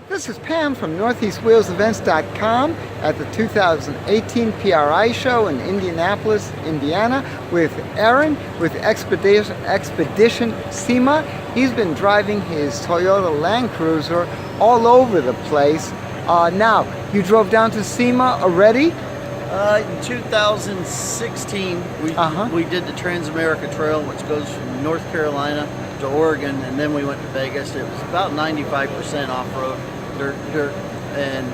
This is Pam from NortheastWheelsEvents.com at the 2018 PRI show in Indianapolis, Indiana, with Aaron with Expedition SEMA. He's been driving his Toyota Land Cruiser all over the place. Now, you drove down to SEMA already? In 2016, we did the Trans-America Trail, which goes from North Carolina to Oregon, and then we went to Vegas. It was about 95% off-road, dirt. And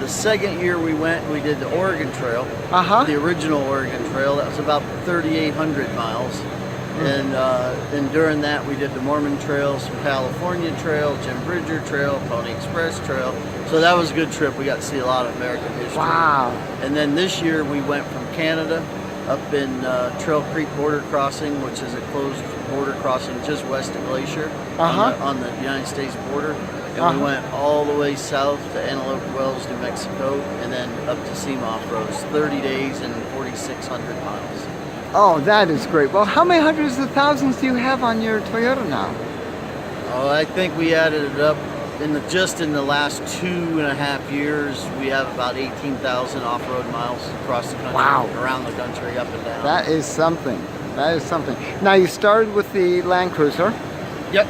the second year we went, we did the Oregon Trail, the original Oregon Trail. That was about 3,800 miles. And during that, we did the Mormon Trails, California Trail, Jim Bridger Trail, Pony Express Trail. So that was a good trip. We got to see a lot of American history. Wow. And then this year we went from Canada up in Trail Creek border crossing, which is a closed border crossing just west of Glacier on the United States border. And we went all the way south to Antelope Wells, New Mexico, and then up to SEMA off-roads, 30 days and 4,600 miles. Oh, that is great. Well, how many hundreds of thousands do you have on your Toyota now? Oh, I think we added it up just in the last 2.5 years. We have about 18,000 off-road miles across the country, around the country, up and down. That is something. That is something. Now, you started with the Land Cruiser. Yep.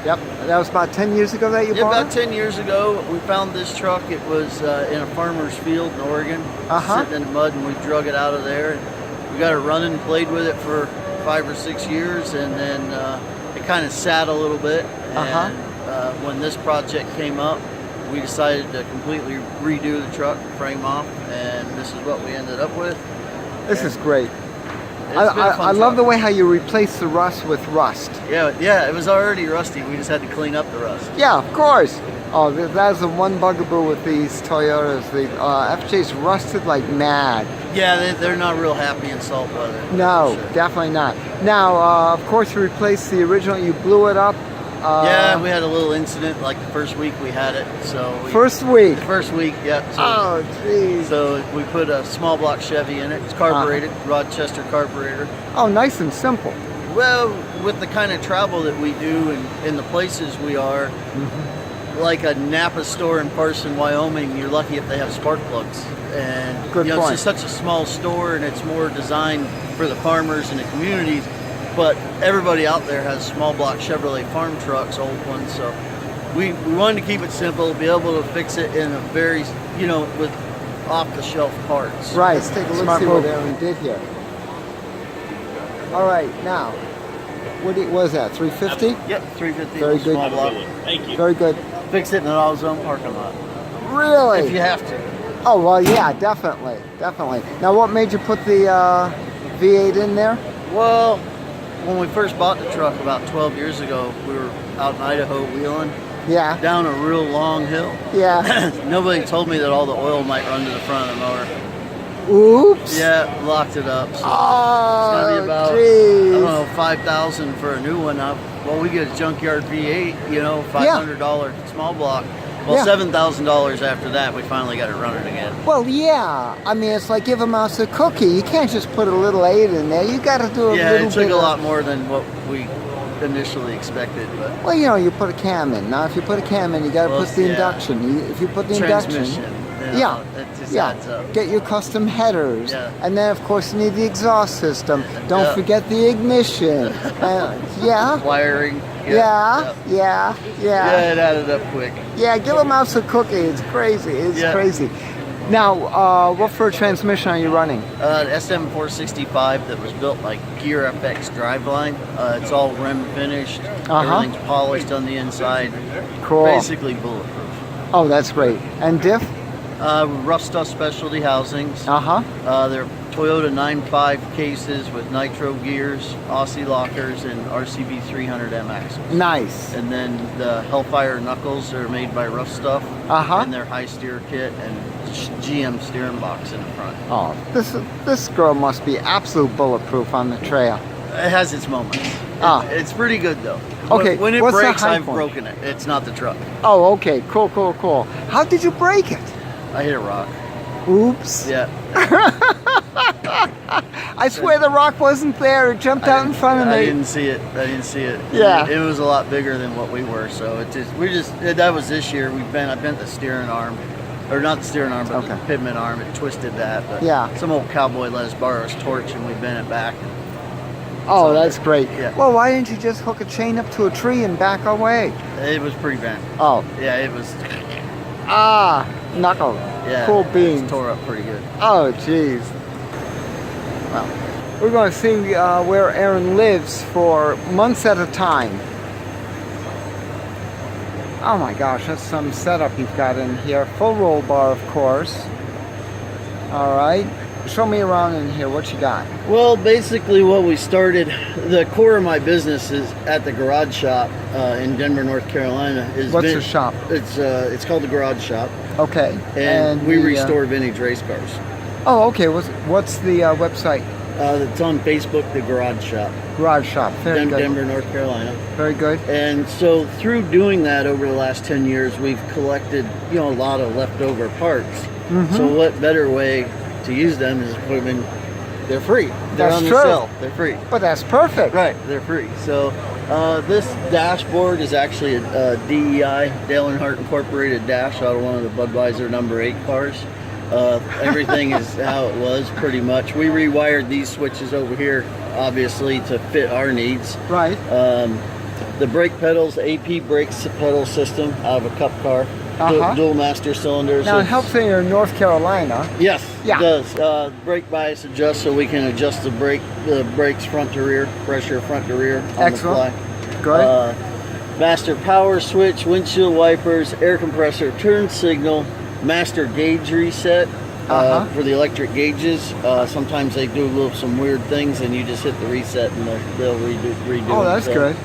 That was about 10 years ago that you bought it? About 10 years ago, we found this truck. It was in a farmer's field in Oregon, sitting in the mud, and we drug it out of there. We got it running, played with it for 5 or 6 years, and then it kind of sat a little bit. And when this project came up, we decided to completely redo the truck, frame off, and this is what we ended up with. This is great. I love the way how you replace the rust with rust. Yeah, it was already rusty. We just had to clean up the rust. Yeah, of course. Oh, that's the one bugaboo with these Toyotas. The FJ's rusted like mad. Yeah, they're not real happy in salt weather. No, definitely not. Now, of course, you replaced the original. You blew it up. Yeah, we had a little incident like the first week we had it. First week? The first week, yeah. So, oh, geez. So we put a small block Chevy in it. It's carbureted, Rochester carburetor. Oh, nice and simple. Well, with the kind of travel that we do and in the places we are, like a Napa store in Parson, Wyoming, you're lucky if they have spark plugs. And Good point. It's just such a small store, and it's more designed for the farmers and the communities. But everybody out there has small block Chevrolet farm trucks, old ones. So we wanted to keep it simple, be able to fix it in a very, with off-the-shelf parts. Right. Let's take a look, see what Aaron did here. All right, now, what was that, 350? Yep, 350. Very good. Small block. Thank you. Very good. Fix it in an AutoZone parking lot. Really? If you have to. Oh, well, yeah, definitely. Now, what made you put the V8 in there? Well, when we first bought the truck about 12 years ago, we were out in Idaho wheeling. Yeah. Down a real long hill. Yeah. Nobody told me that all the oil might run to the front of the motor. Oops. Yeah, locked it up. So it's going to be about, I don't know, $5,000 for a new one. Well, we get a junkyard V8, $500 small block. Well, $7,000 after that, we finally got it running again. Well, yeah. I mean, it's like give a mouse a cookie. You can't just put a little 8 in there. You got to do a little bit. Yeah, it took a lot more than what we initially expected. But well, you put a cam in. Now, if you put a cam in, you got to put the induction. If you put the induction, it just adds up. Get your custom headers, and then of course you need the exhaust system. Don't forget the ignition. Wiring. Yeah, it added up quick. Yeah, give a mouse a cookie. It's crazy. It's crazy. Now, what for a transmission are you running? SM465 that was built by Gear FX driveline. It's all rim finished. Everything's polished on the inside. Cool. Basically bulletproof. Oh, that's great. And diff? Rough Stuff Specialty Housings. They're Toyota 9.5 cases with nitro gears, Aussie lockers, and RCB 300M axles. Nice. And then the Hellfire knuckles are made by Rough Stuff. And their high steer kit and GM steering box in the front. Oh, this girl must be absolute bulletproof on the trail. It has its moments. It's pretty good though. Okay. When it breaks, I've broken it. It's not the truck. Oh, okay. Cool. How did you break it? I hit a rock. Oops. Yeah. I swear the rock wasn't there. It jumped out in front of me. I didn't see it. Yeah. It was a lot bigger than what we were. So that was this year. I bent the steering arm, or not the steering arm, but the pivot arm. It twisted that. But yeah. Some old cowboy let us borrow his torch, and we bent it back. Oh, so that's great. Yeah. Well, why didn't you just hook a chain up to a tree and back away? It was pretty bent. Oh. Yeah, it was. Knuckle. Yeah. Cool It beans. was tore up pretty good. Oh, jeez. Well, we're going to see where Aaron lives for months at a time. Oh my gosh, that's some setup you've got in here. Full roll bar, of course. All right. Show me around in here. What you got? Well, basically what we started, the core of my business is at the garage shop in Denver, North Carolina. What's the shop? It's called the Garage Shop. Okay. And we restore vintage race cars. Oh, okay. What's the website? It's on Facebook, the Garage Shop. Garage Shop. Very good. Denver, North Carolina. Very good. And so through doing that over the last 10 years, we've collected, a lot of leftover parts. Mm-hmm. So what better way to use them is put them in. They're free. They're on the sale. They're free. But that's perfect. Right. They're free. So this dashboard is actually a DEI, Dale Earnhardt Incorporated dash out of one of the Budweiser number 8 cars. Everything is how it was pretty much. We rewired these switches over here, obviously, to fit our needs. Right. The brake pedals, AP brakes pedal system out of a Cup car. Dual master cylinders. Now it helps that you're in North Carolina. Yes, yeah. It does. Brake bias adjust so we can adjust the brakes front to rear, pressure front to rear on Excellent. the fly. Good. Master power switch, windshield wipers, air compressor, turn signal, master gauge reset for the electric gauges. Sometimes they do some weird things and you just hit the reset and they'll redo Oh, that's good.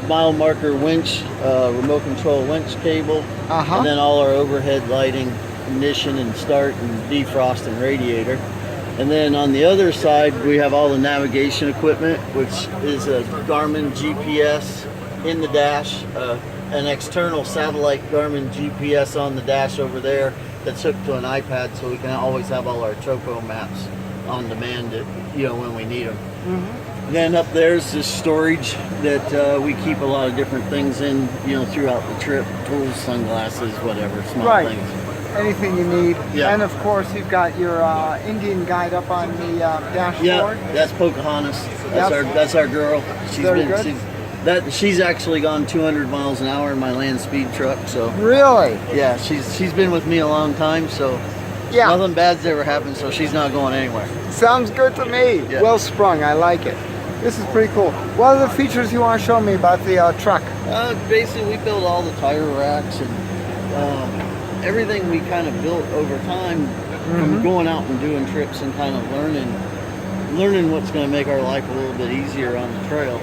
Mile marker winch, remote control winch cable, and then all our overhead lighting, ignition and start and defrost and radiator. And then on the other side we have all the navigation equipment, which is a Garmin GPS in the dash, an external satellite Garmin GPS on the dash over there that's hooked to an iPad, so we can always have all our topo maps on demand when we need them. Then up there's this storage that we keep a lot of different things in, throughout the trip. Tools, sunglasses, whatever, small things. Anything you need. Yeah. And of course you've got your Indian guide up on the dashboard. Yeah, that's Pocahontas. That's our girl. She's actually gone 200 miles an hour in my land speed truck. So really? Yeah, she's been with me a long time, so nothing bad's ever happened, so she's not going anywhere. Sounds good to me. Yeah. Well sprung, I like it. This is pretty cool. What are the features you want to show me about the truck? Basically, we build all the tire racks and everything we kind of built over time from going out and doing trips and kind of learning what's going to make our life a little bit easier on the trail.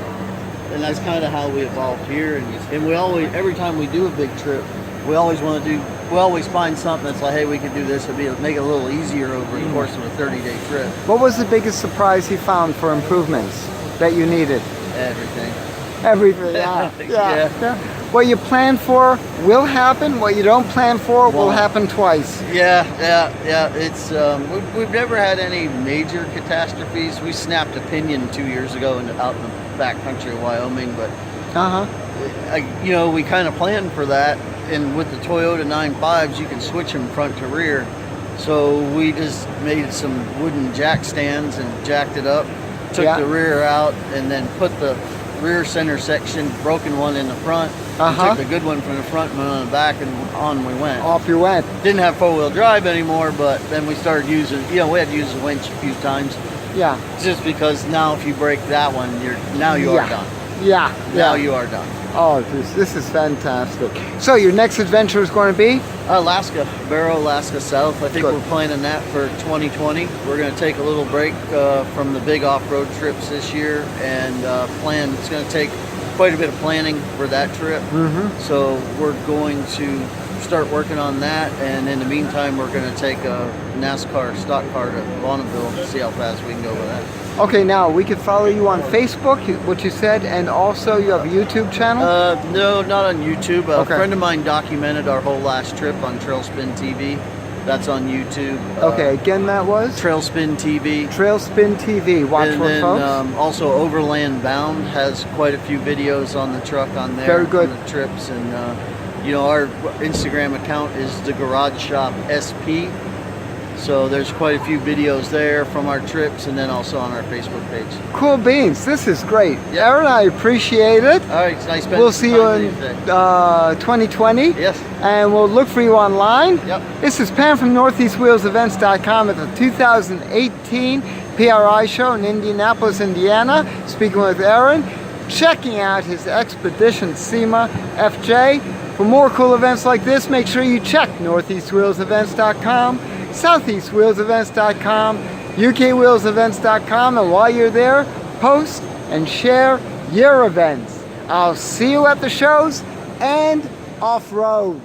And that's kind of how we evolved here. And we always, every time we do a big trip, we always find something that's like, hey, we could do this. Make it a little easier over the course of a 30-day trip. What was the biggest surprise you found for improvements that you needed? Everything. Everything, yeah. What you plan for will happen. What you don't plan for will happen twice. Yeah. It's we've never had any major catastrophes. We snapped a pinion 2 years ago out in the back country of Wyoming, but we kind of planned for that. And with the Toyota 9.5s, you can switch them front to rear. So we just made some wooden jack stands and jacked it up, took the rear out, and then put the rear center section, broken one in the front, took the good one from the front and went on the back, and on we went. Off you went. Didn't have four-wheel drive anymore, but then we started using, we had to use the winch a few times. Yeah. Just because now if you break that one, you are done. Yeah. Now you are done. Oh, this is fantastic. So your next adventure is going to be? Alaska, Barrow, Alaska South. I think we're planning that for 2020. We're going to take a little break from the big off-road trips this year and plan. It's going to take quite a bit of planning for that trip. So we're going to start working on that, and in the meantime we're going to take a NASCAR stock car to Bonneville to see how fast we can go with that. Okay, now we can follow you on Facebook, what you said, and also you have a YouTube channel? No, not on YouTube. A friend of mine documented our whole last trip on Trailspin TV. That's on YouTube. Okay, again, that was? Trailspin TV. Trailspin TV. Watch and for then, folks. Also, Overland Bound has quite a few videos on the truck on there. Very good. On the trips. And, you know, our Instagram account is the Garage Shop SP. So there's quite a few videos there from our trips, and then also on our Facebook page. Cool beans. This is great. Yeah. Aaron, I appreciate it. All right, it's nice spending We'll some see you time in with today. 2020. Yes. And we'll look for you online. Yep. This is Pam from NortheastWheelsEvents.com at the 2018 PRI show in Indianapolis, Indiana. Speaking with Aaron, checking out his Expedition SEMA FJ. For more cool events like this, make sure you check NortheastWheelsEvents.com, SoutheastWheelsEvents.com, UKWheelsEvents.com, and while you're there, post and share your events. I'll see you at the shows and off-road.